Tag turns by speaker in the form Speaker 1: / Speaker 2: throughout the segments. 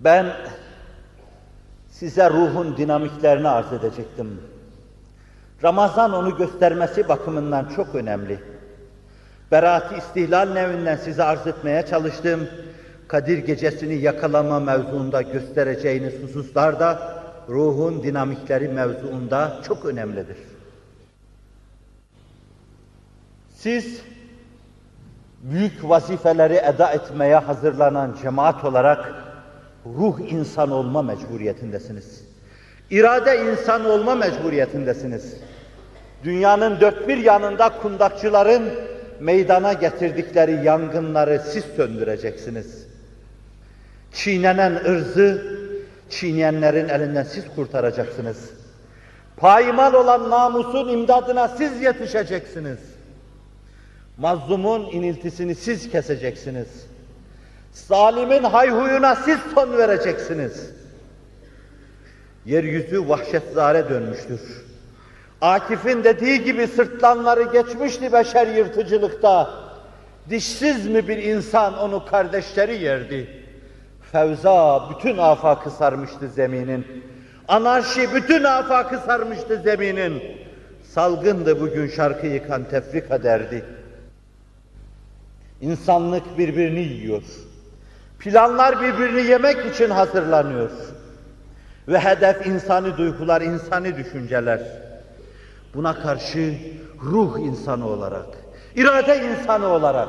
Speaker 1: Ben size ruhun dinamiklerini arz edecektim. Ramazan onu göstermesi bakımından çok önemli. Beraat-ı İstihlal nevinden size arz etmeye çalıştığım Kadir Gecesi'ni yakalama mevzuunda göstereceğiniz hususlar da ruhun dinamikleri mevzuunda çok önemlidir. Siz büyük vazifeleri eda etmeye hazırlanan cemaat olarak ruh insan olma mecburiyetindesiniz. İrade insan olma mecburiyetindesiniz. Dünyanın dört bir yanında kundakçıların meydana getirdikleri yangınları siz söndüreceksiniz. Çiğnenen ırzı, çiğneyenlerin elinden siz kurtaracaksınız. Paymal olan namusun imdadına siz yetişeceksiniz. Mazlumun iniltisini siz keseceksiniz. Zalimin hayhuyuna siz son vereceksiniz. Yeryüzü vahşetzare dönmüştür. Akif'in dediği gibi sırtlanları geçmişti beşer yırtıcılıkta. Dişsiz mi bir insan onu kardeşleri yerdi. Fevza bütün afakı sarmıştı zeminin. Anarşi bütün afakı sarmıştı zeminin. Salgındı bugün şarkı yıkan tefrika derdi. İnsanlık birbirini yiyor. Planlar birbirini yemek için hazırlanıyor. Ve hedef insani duygular, insani düşünceler. Buna karşı ruh insanı olarak, irade insanı olarak,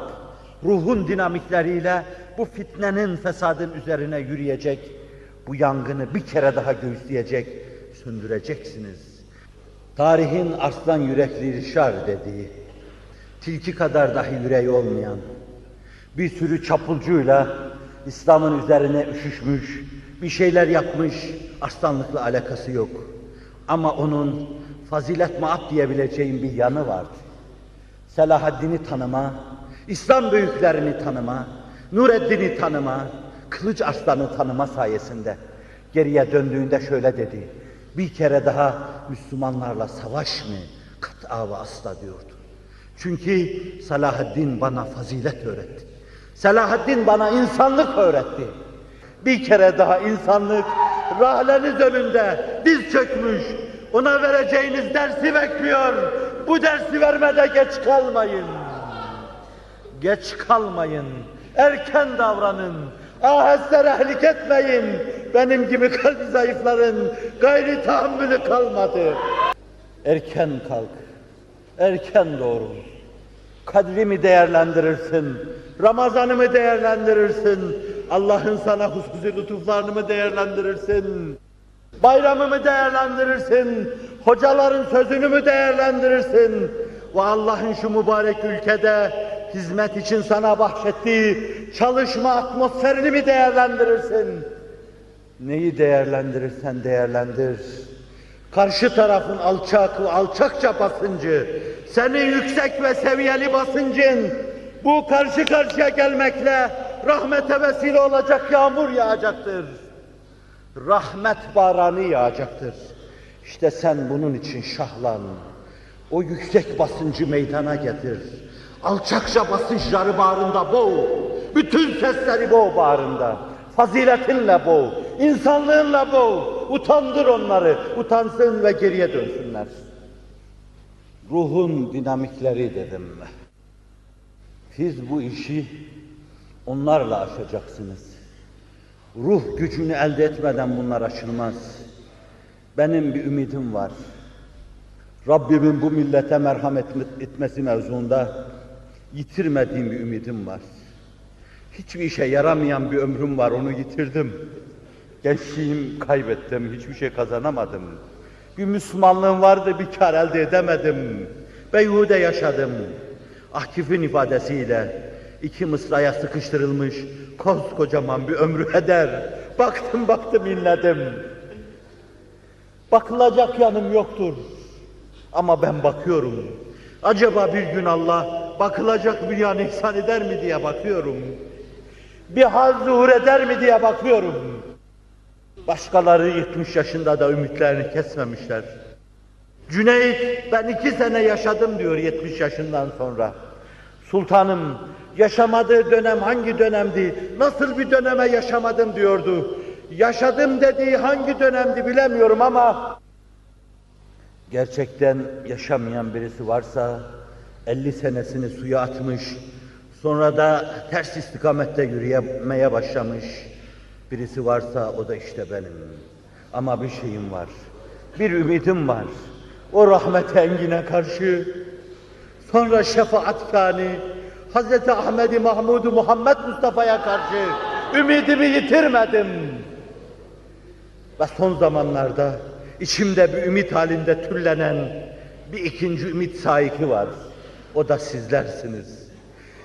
Speaker 1: ruhun dinamikleriyle bu fitnenin, fesadın üzerine yürüyecek, bu yangını bir kere daha göğüsleyecek, söndüreceksiniz. Tarihin arslan yürekli Rişar dediği, tilki kadar dahi yüreği olmayan, bir sürü çapulcuyla İslam'ın üzerine üşüşmüş, bir şeyler yapmış, arslanlıkla alakası yok. Ama onun fazilet maat diyebileceğim bir yanı vardı. Selahaddin'i tanıma, İslam büyüklerini tanıma, Nureddin'i tanıma, Kılıç Arslan'ı tanıma sayesinde geriye döndüğünde şöyle dedi: bir kere daha Müslümanlarla savaş mı? Kat'a ve asla diyordu. Çünkü Selahaddin bana fazilet öğretti. Selahaddin bana insanlık öğretti. Bir kere daha insanlık rahleniz önünde diz çökmüş, ona vereceğiniz dersi bekliyor. Bu dersi vermede geç kalmayın. Geç kalmayın. Erken davranın. Aheste rehlik etmeyin. Benim gibi kalbi zayıfların gayri tahammülü kalmadı. Erken kalk. Erken doğru. Kadrimi değerlendirirsin. Ramazanımı değerlendirirsin. Allah'ın sana hususi lütuflarını mı değerlendirirsin? Bayramımı değerlendirirsin. Hocaların sözünü mü değerlendirirsin? Ve Allah'ın şu mübarek ülkede hizmet için sana bahşettiği çalışma atmosferini mi değerlendirirsin? Neyi değerlendirirsen değerlendir. Karşı tarafın alçak ve alçakça basıncı, senin yüksek ve seviyeli basıncın, bu karşı karşıya gelmekle rahmete vesile olacak yağmur yağacaktır. Rahmet baranı yağacaktır. İşte sen bunun için şahlan. O yüksek basıncı meydana getir. Alçakça basınçları bağrında boğ. Bütün sesleri boğ bağrında. Faziletinle boğ. İnsanlığınla boğ. Utandır onları. Utansın ve geriye dönsünler. Ruhun dinamikleri dedim. Siz bu işi onlarla aşacaksınız. Ruh gücünü elde etmeden bunlar aşılmaz. Benim bir ümidim var. Rabbimin bu millete merhamet etmesi mevzuunda yitirmediğim bir ümidim var. Hiçbir işe yaramayan bir ömrüm var, onu yitirdim. Gençliğimi kaybettim, hiçbir şey kazanamadım. Bir Müslümanlığım vardı, bir kar elde edemedim. Beyhude yaşadım. Akif'in ifadesiyle iki mısraya sıkıştırılmış koskocaman bir ömrü heder. Baktım inledim. Bakılacak yanım yoktur. Ama ben bakıyorum. Acaba bir gün Allah bakılacak bir yan ihsan eder mi diye bakıyorum. Bir hal zuhur eder mi diye bakıyorum. Başkaları 70 yaşında da ümitlerini kesmemişler. Cüneyt, ben 2 sene yaşadım diyor 70 yaşından sonra. Sultanım, yaşamadığı dönem hangi dönemdi, nasıl bir döneme yaşamadım diyordu. Yaşadım dediği hangi dönemdi bilemiyorum ama gerçekten yaşamayan birisi varsa 50 senesini suya atmış, sonra da ters istikamette yürümeye başlamış birisi varsa o da işte benim. Ama bir şeyim var, bir ümidim var. O rahmet-i engine karşı, sonra şefaatkâni Hz. Ahmed-i Mahmud-u Muhammed Mustafa'ya karşı ümidimi yitirmedim. Ve son zamanlarda içimde bir ümit halinde türlenen bir ikinci ümit saiki var. O da sizlersiniz.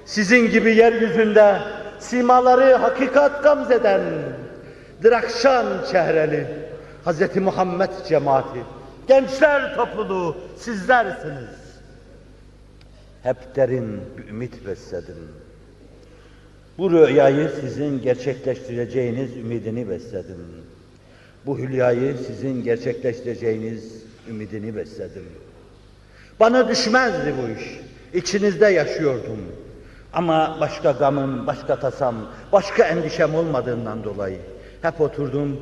Speaker 1: Sizin gibi yeryüzünde simaları hakikat gamzeden Drakşan çehreli Hz. Muhammed cemaati, gençler topluluğu sizlersiniz. Hep derin bir ümit besledim. Bu rüyayı sizin gerçekleştireceğiniz ümidini besledim. Bu hülyayı sizin gerçekleştireceğiniz ümidini besledim. Bana düşmezdi bu iş. İçinizde yaşıyordum. Ama başka gamım, başka tasam, başka endişem olmadığından dolayı hep oturdum,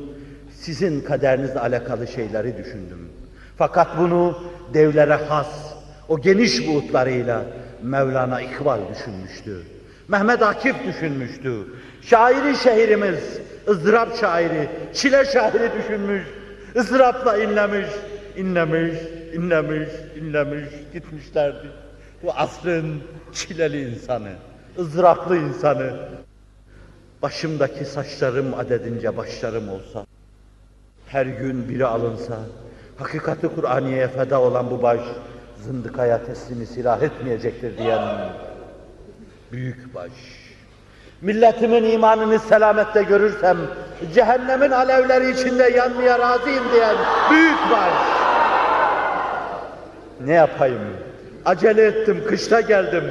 Speaker 1: sizin kaderinizle alakalı şeyleri düşündüm. Fakat bunu devlere has, o geniş buğutlarıyla Mevlana İkbal düşünmüştü. Mehmet Akif düşünmüştü. Şairi şehrimiz, ızdırap şairi, çile şairi düşünmüş. ızdırapla inlemiş, gitmişlerdi. Bu asrın çileli insanı, ızdıraplı insanı. Başımdaki saçlarım adedince başlarım olsa, her gün biri alınsa, hakikati Kur'aniye'ye feda olan bu baş, zındıkaya teslimi silah etmeyecektir diyen büyük baş. Milletimin imanını selamette görürsem, cehennemin alevleri içinde yanmaya razıyım diyen büyük baş. Ne yapayım? Acele ettim, kışta geldim.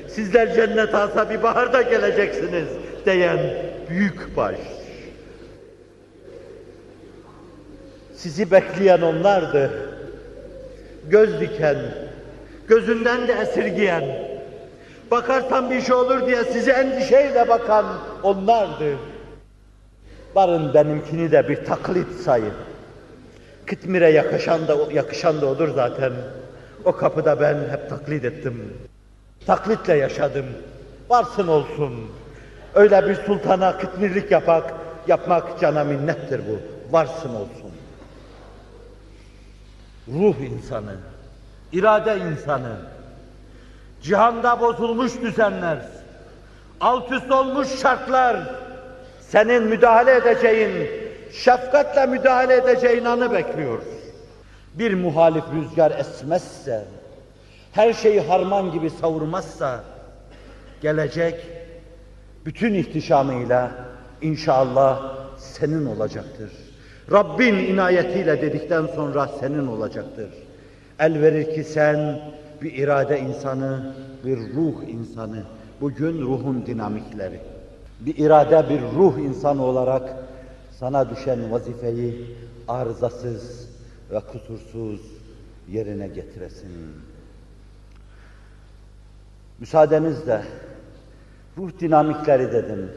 Speaker 1: Sizler cennet alsa bir baharda geleceksiniz diyen büyük baş. Sizi bekleyen onlardı. Göz diken, gözünden de esirgeyen, bakarsan bir şey olur diye sizi endişeyle bakan onlardı. Barın benimkini de bir taklit sayın. Kıtmire yakışan da odur zaten. O kapıda ben hep taklit ettim. Taklitle yaşadım. Varsın olsun. Öyle bir sultana kıtmirlik yapmak cana minnettir bu. Varsın olsun. Ruh insanı, irade insanı, cihanda bozulmuş düzenler, alt üst olmuş şartlar, senin müdahale edeceğin, şefkatle müdahale edeceğin anı bekliyor. Bir muhalif rüzgar esmezse, her şeyi harman gibi savurmazsa, gelecek bütün ihtişamıyla inşallah senin olacaktır. Rabbin inayetiyle dedikten sonra senin olacaktır. El verir ki sen bir irade insanı, bir ruh insanı, bugün ruhun dinamikleri, bir irade, bir ruh insanı olarak sana düşen vazifeyi arızasız ve kusursuz yerine getiresin. Müsaadenizle ruh dinamikleri dedim.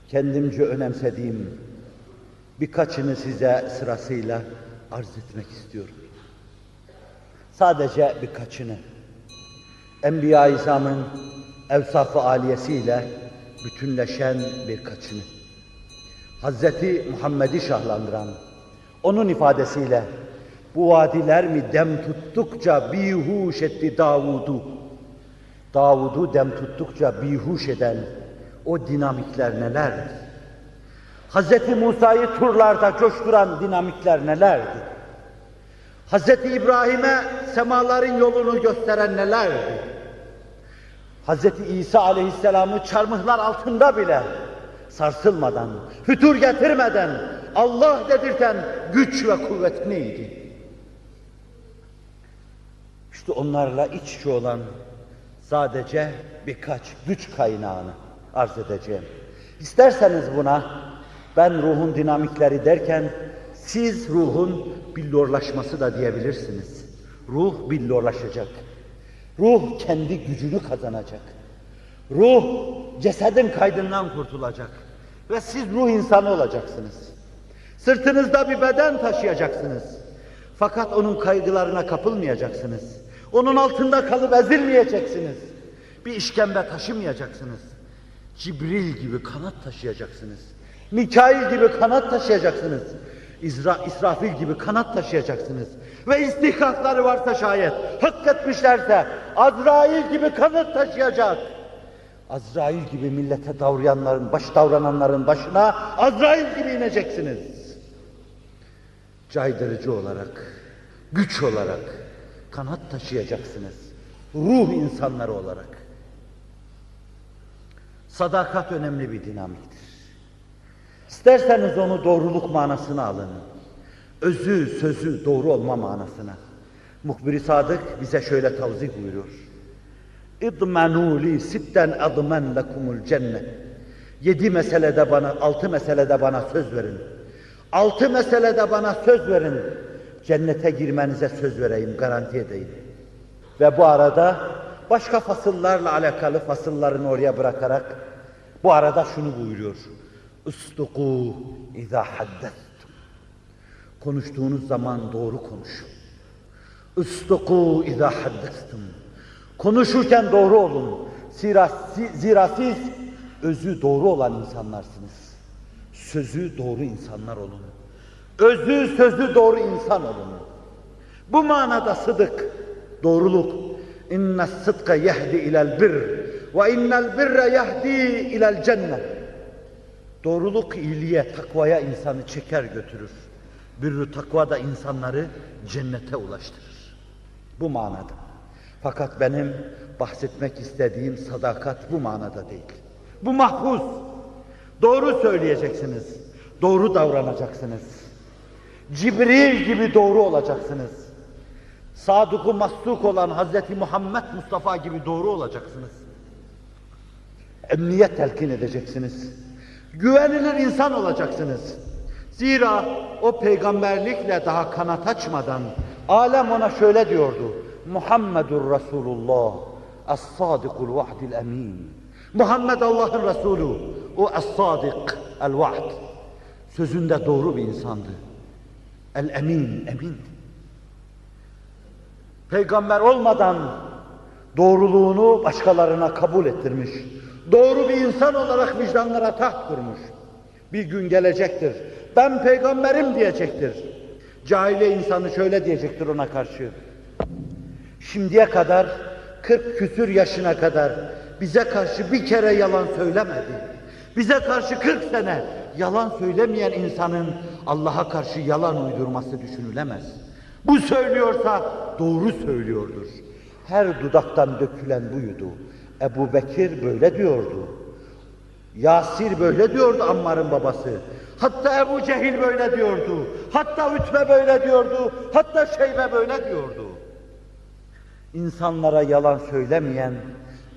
Speaker 1: Kendimce önemsediğim birkaçını size sırasıyla arz etmek istiyorum. Sadece birkaçını. Enbiya-i İzam'ın evsaf-ı aliyesiyle bütünleşen birkaçını. Hazreti Muhammed'i şahlandıran, onun ifadesiyle bu vadiler mi dem tuttukça bihuş etti Davud'u. Davud'u dem tuttukça bihuş eden o dinamikler nelerdir? Hazreti Musa'yı turlarda coşturan dinamikler nelerdi? Hazreti İbrahim'e semaların yolunu gösteren nelerdi? Hazreti İsa aleyhisselamı çarmıhlar altında bile sarsılmadan, fütur getirmeden Allah dedirten güç ve kuvvet neydi? İşte onlarla iç içe olan sadece birkaç güç kaynağını arz edeceğim. İsterseniz buna ben ruhun dinamikleri derken siz ruhun billurlaşması da diyebilirsiniz. Ruh billurlaşacak. Ruh kendi gücünü kazanacak. Ruh cesedin kaydından kurtulacak. Ve siz ruh insanı olacaksınız. Sırtınızda bir beden taşıyacaksınız. Fakat onun kaygılarına kapılmayacaksınız. Onun altında kalıp ezilmeyeceksiniz. Bir işkembe taşımayacaksınız. Cibril gibi kanat taşıyacaksınız. Mikail gibi kanat taşıyacaksınız. İsrafil gibi kanat taşıyacaksınız. Ve istihkakları varsa şayet, hak etmişlerse Azrail gibi kanat taşıyacak. Azrail gibi millete davrananların başına Azrail gibi ineceksiniz. Caydırıcı olarak, güç olarak kanat taşıyacaksınız. Ruh insanları olarak. Sadakat önemli bir dinamiktir. İsterseniz onu doğruluk manasına alın. Özü, sözü doğru olma manasına. Muhbir-i Sadık bize şöyle tavzih buyuruyor. اِضْمَنُوا لِي سِتَّنْ اَضْمَنْ لَكُمُ الْجَنَّةِ 6 meselede bana söz verin. 6 meselede bana söz verin. Cennete girmenize söz vereyim, garanti edeyim. Ve bu arada başka fasıllarla alakalı fasıllarını oraya bırakarak bu arada şunu buyuruyor. اُسْتُقُوا اِذَا حَدَّثْتُمْ Konuştuğunuz zaman doğru konuşun. اُسْتُقُوا اِذَا حَدَّثْتُمْ Konuşurken doğru olun. Zira siz özü doğru olan insanlarsınız. Sözü doğru insanlar olun. Özü, sözü doğru insan olun. Bu manada sıdık, doğruluk. اِنَّ الصِّدْقَ يَهْدِ اِلَى الْبِرِّ وَاِنَّ الْبِرَّ يَهْدِي اِلَى الْجَنَّةِ Doğruluk iyiliğe, takvaya insanı çeker götürür. Birrü takva da insanları cennete ulaştırır. Bu manada. Fakat benim bahsetmek istediğim sadakat bu manada değil. Bu mahfuz. Doğru söyleyeceksiniz. Doğru davranacaksınız. Cibril gibi doğru olacaksınız. Sadık-ı Masduk olan Hz. Muhammed Mustafa gibi doğru olacaksınız. Emniyet telkin edeceksiniz. Güvenilir insan olacaksınız. Zira o peygamberlikle daha kanat açmadan alem ona şöyle diyordu. Muhammedur Resulullah, es-sadikul vahdil emin. Muhammed Allah'ın Resulü, o es-sadik, el-vahd. Sözünde doğru bir insandı. El-emin, emin. Peygamber olmadan doğruluğunu başkalarına kabul ettirmiş. Doğru bir insan olarak vicdanlara taht kurmuş. Bir gün gelecektir. Ben peygamberim diyecektir. Cahiliye insanı şöyle diyecektir ona karşı. Şimdiye kadar 40 küsür yaşına kadar bize karşı bir kere yalan söylemedi. Bize karşı 40 sene yalan söylemeyen insanın Allah'a karşı yalan uydurması düşünülemez. Bu söylüyorsa doğru söylüyordur. Her dudaktan dökülen buydu. Ebu Bekir böyle diyordu. Yasir böyle diyordu Ammar'ın babası. Hatta Ebu Cehil böyle diyordu. Hatta Ütbe böyle diyordu. Hatta Şeybe böyle diyordu. İnsanlara yalan söylemeyen,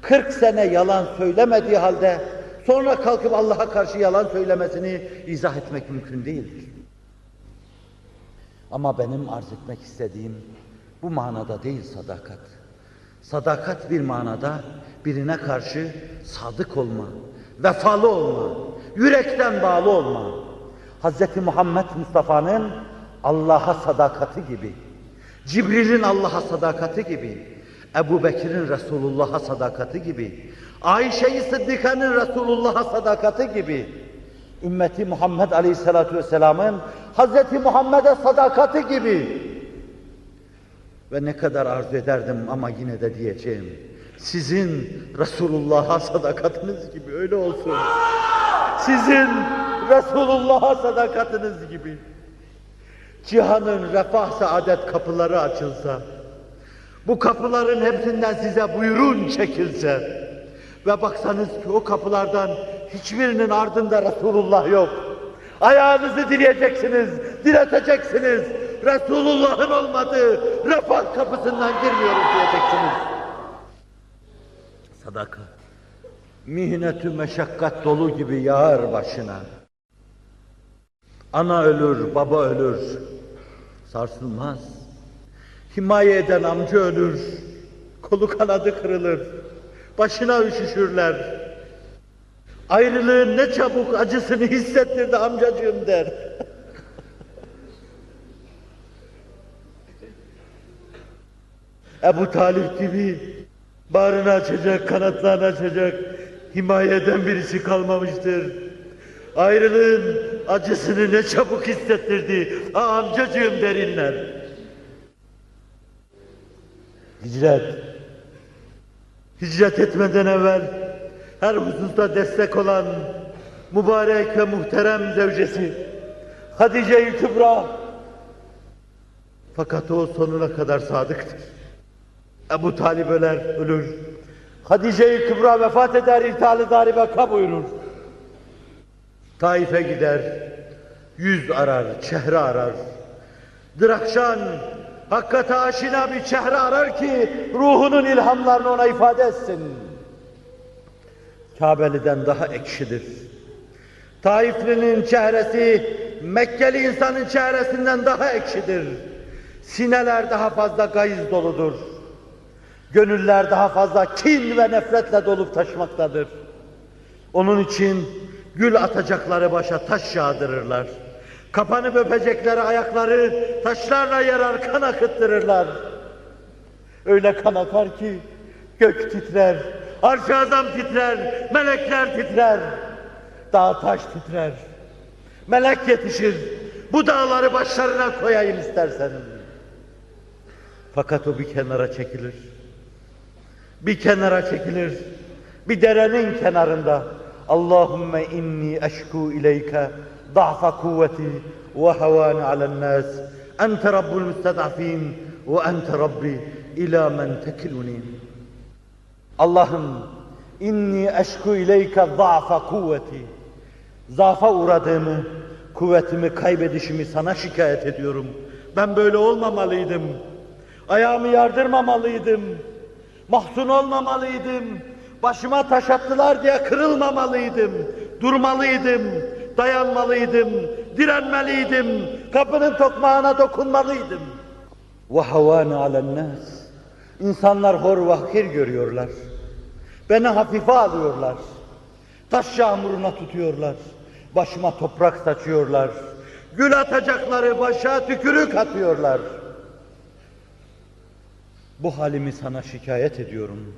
Speaker 1: 40 sene yalan söylemediği halde sonra kalkıp Allah'a karşı yalan söylemesini izah etmek mümkün değildir. Ama benim arz etmek istediğim bu manada değil sadakat. Sadakat bir manada birine karşı sadık olma, vefalı olma, yürekten bağlı olma. Hz. Muhammed Mustafa'nın Allah'a sadakati gibi, Cibril'in Allah'a sadakati gibi, Ebu Bekir'in Resulullah'a sadakati gibi, Ayşe-i Sıddika'nın Resulullah'a sadakati gibi, ümmeti Muhammed Aleyhisselatü Vesselam'ın Hz. Muhammed'e sadakati gibi. Ve ne kadar arzu ederdim ama yine de diyeceğim, sizin Resulullah'a sadakatiniz gibi öyle olsun. Sizin Resulullah'a sadakatiniz gibi. Cihanın refah saadet kapıları açılsa, bu kapıların hepsinden size buyurun çekilse ve baksanız ki o kapılardan hiçbirinin ardında Resulullah yok. Ayağınızı dileyeceksiniz, direteceksiniz. Resulullah'ın olmadığı refah kapısından girmiyoruz diyeceksiniz. Sadaka, mihnetü meşakkat dolu gibi yağar başına. Ana ölür, baba ölür, sarsılmaz. Himaye eden amca ölür, kolu kanadı kırılır, başına üşüşürler. Ayrılığın ne çabuk acısını hissettirdi amcacığım der. Ebu Talip gibi bağrını açacak, kanatlarını açacak, himaye eden birisi kalmamıştır. Ayrılığın acısını ne çabuk hissettirdi amcacığım derinler. Hicret etmeden evvel her hususta destek olan mübarek ve muhterem zevcesi Hadice-i Kübra. Fakat o sonuna kadar sadıktır. Ebu Talib ölür. Hadice-i Kübra vefat eder, irtihal-i dar beka buyurur. Taif'e gider, yüz arar, çehre arar. Drakşan, hakikate aşina bir çehre arar ki ruhunun ilhamlarını ona ifade etsin. Kâbeli'den daha ekşidir. Taiflinin çehresi Mekkeli insanın çehresinden daha ekşidir. Sineler daha fazla gayz doludur. Gönüller daha fazla kin ve nefretle dolup taşmaktadır. Onun için gül atacakları başa taş yağdırırlar. Kapanıp öpecekleri ayakları taşlarla yarar, kan akıttırırlar. Öyle kan akar ki gök titrer, arş-ı azam titrer, melekler titrer, dağ taş titrer. Melek yetişir, bu dağları başlarına koyayım istersen. Fakat o bir kenara çekilir. Bir kenara çekilir. Bir derenin kenarında. Allahümme inni eşku ileyke ضعف kuvveti ve havani ale'n-nas. Ente rabbul müsted'afin ve ente rabbi ila men tekiluni. Allah'ım inni eşku ileyke ضعف kuvveti. Zaafa uğradığımı, kuvvetimi kaybedişimi sana şikayet ediyorum. Ben böyle olmamalıydım. Ayağımı yardırmamalıydım. Mahzun olmamalıydım. Başıma taş attılar diye kırılmamalıydım. Durmalıydım, dayanmalıydım, direnmeliydim. Kapının tokmağına dokunmalıydım. وَهَوَانَ عَلَى النَّاسِ İnsanlar hor ve hakir görüyorlar. Beni hafife alıyorlar. Taş yağmuruna tutuyorlar. Başıma toprak saçıyorlar. Gül atacakları başa tükürük atıyorlar. Bu halimi sana şikayet ediyorum.